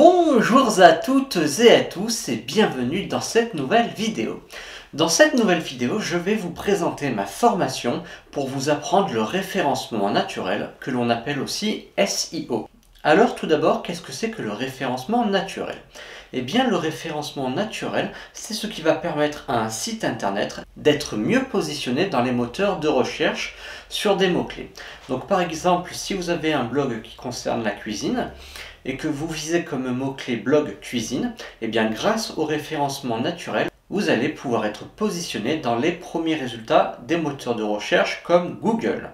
Bonjour à toutes et à tous et bienvenue dans cette nouvelle vidéo. Dans cette nouvelle vidéo, je vais vous présenter ma formation pour vous apprendre le référencement naturel que l'on appelle aussi SEO. Alors tout d'abord, qu'est-ce que c'est que le référencement naturel? Eh bien le référencement naturel, c'est ce qui va permettre à un site internet d'être mieux positionné dans les moteurs de recherche sur des mots-clés. Donc par exemple, si vous avez un blog qui concerne la cuisine, et que vous visez comme mot-clé blog cuisine, eh bien grâce au référencement naturel, vous allez pouvoir être positionné dans les premiers résultats des moteurs de recherche comme Google.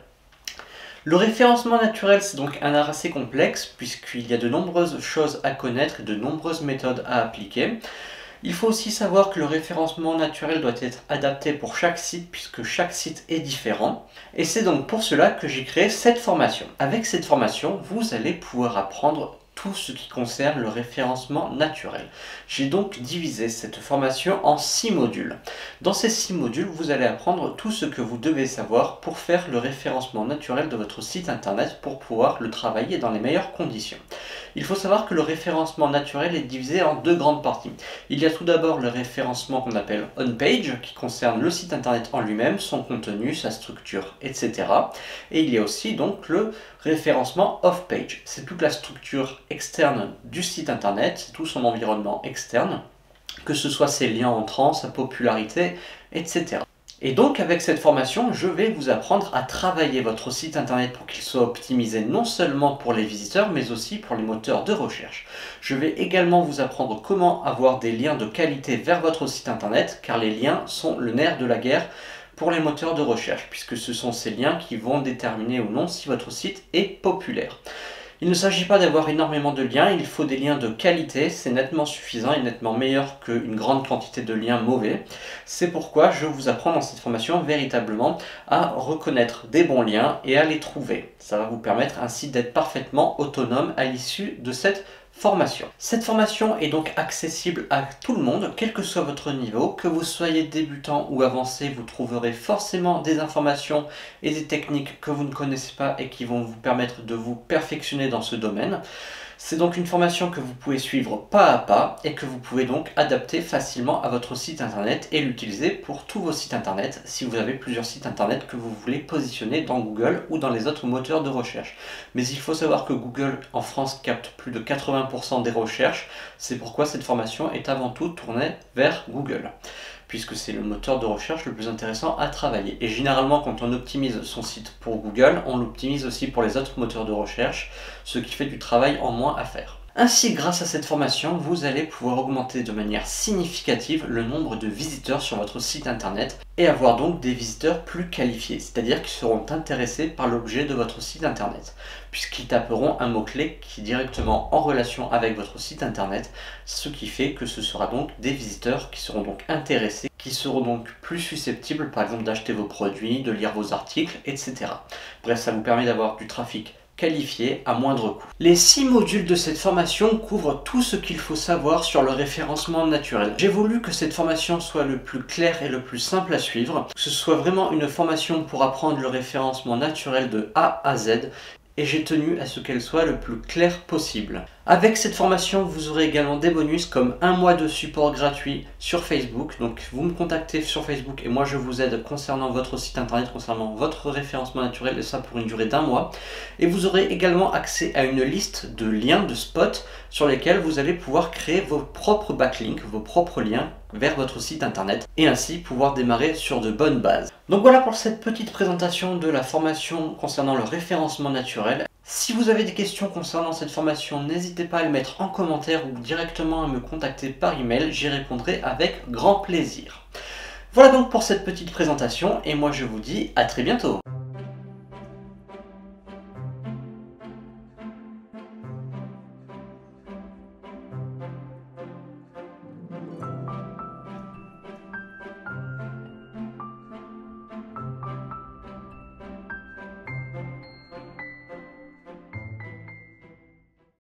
Le référencement naturel, c'est donc un art assez complexe puisqu'il y a de nombreuses choses à connaître et de nombreuses méthodes à appliquer. Il faut aussi savoir que le référencement naturel doit être adapté pour chaque site puisque chaque site est différent. Et c'est donc pour cela que j'ai créé cette formation. Avec cette formation, vous allez pouvoir apprendre tout ce qui concerne le référencement naturel. J'ai donc divisé cette formation en 6 modules. Dans ces 6 modules, vous allez apprendre tout ce que vous devez savoir pour faire le référencement naturel de votre site internet pour pouvoir le travailler dans les meilleures conditions. Il faut savoir que le référencement naturel est divisé en deux grandes parties. Il y a tout d'abord le référencement qu'on appelle on-page, qui concerne le site internet en lui-même, son contenu, sa structure, etc. Et il y a aussi donc le référencement off-page. C'est toute la structure externe du site internet, tout son environnement externe, que ce soit ses liens entrants, sa popularité, etc. Et donc avec cette formation, je vais vous apprendre à travailler votre site internet pour qu'il soit optimisé non seulement pour les visiteurs, mais aussi pour les moteurs de recherche. Je vais également vous apprendre comment avoir des liens de qualité vers votre site internet, car les liens sont le nerf de la guerre pour les moteurs de recherche, puisque ce sont ces liens qui vont déterminer ou non si votre site est populaire. Il ne s'agit pas d'avoir énormément de liens, il faut des liens de qualité, c'est nettement suffisant et nettement meilleur qu'une grande quantité de liens mauvais. C'est pourquoi je vous apprends dans cette formation véritablement à reconnaître des bons liens et à les trouver. Ça va vous permettre ainsi d'être parfaitement autonome à l'issue de cette formation. Cette formation est donc accessible à tout le monde, quel que soit votre niveau, que vous soyez débutant ou avancé, vous trouverez forcément des informations et des techniques que vous ne connaissez pas et qui vont vous permettre de vous perfectionner dans ce domaine. C'est donc une formation que vous pouvez suivre pas à pas et que vous pouvez donc adapter facilement à votre site internet et l'utiliser pour tous vos sites internet si vous avez plusieurs sites internet que vous voulez positionner dans Google ou dans les autres moteurs de recherche. Mais il faut savoir que Google en France capte plus de 80% des recherches, c'est pourquoi cette formation est avant tout tournée vers Google, puisque c'est le moteur de recherche le plus intéressant à travailler. Et généralement, quand on optimise son site pour Google, on l'optimise aussi pour les autres moteurs de recherche, ce qui fait du travail en moins à faire. Ainsi, grâce à cette formation, vous allez pouvoir augmenter de manière significative le nombre de visiteurs sur votre site internet et avoir donc des visiteurs plus qualifiés, c'est-à-dire qui seront intéressés par l'objet de votre site internet, puisqu'ils taperont un mot-clé qui est directement en relation avec votre site internet, ce qui fait que ce sera donc des visiteurs qui seront donc intéressés, qui seront donc plus susceptibles par exemple d'acheter vos produits, de lire vos articles, etc. Bref, ça vous permet d'avoir du trafic qualifié à moindre coût. Les 6 modules de cette formation couvrent tout ce qu'il faut savoir sur le référencement naturel. J'ai voulu que cette formation soit le plus clair et le plus simple à suivre, que ce soit vraiment une formation pour apprendre le référencement naturel de A à Z, et j'ai tenu à ce qu'elle soit le plus claire possible. Avec cette formation, vous aurez également des bonus comme 1 mois de support gratuit sur Facebook. Donc vous me contactez sur Facebook et moi je vous aide concernant votre site internet, concernant votre référencement naturel, et ça pour une durée d'1 mois. Et vous aurez également accès à une liste de liens, de spots sur lesquels vous allez pouvoir créer vos propres backlinks, vos propres liens vers votre site internet et ainsi pouvoir démarrer sur de bonnes bases. Donc voilà pour cette petite présentation de la formation concernant le référencement naturel. Si vous avez des questions concernant cette formation, n'hésitez pas à le mettre en commentaire ou directement à me contacter par email, j'y répondrai avec grand plaisir. Voilà donc pour cette petite présentation et moi je vous dis à très bientôt.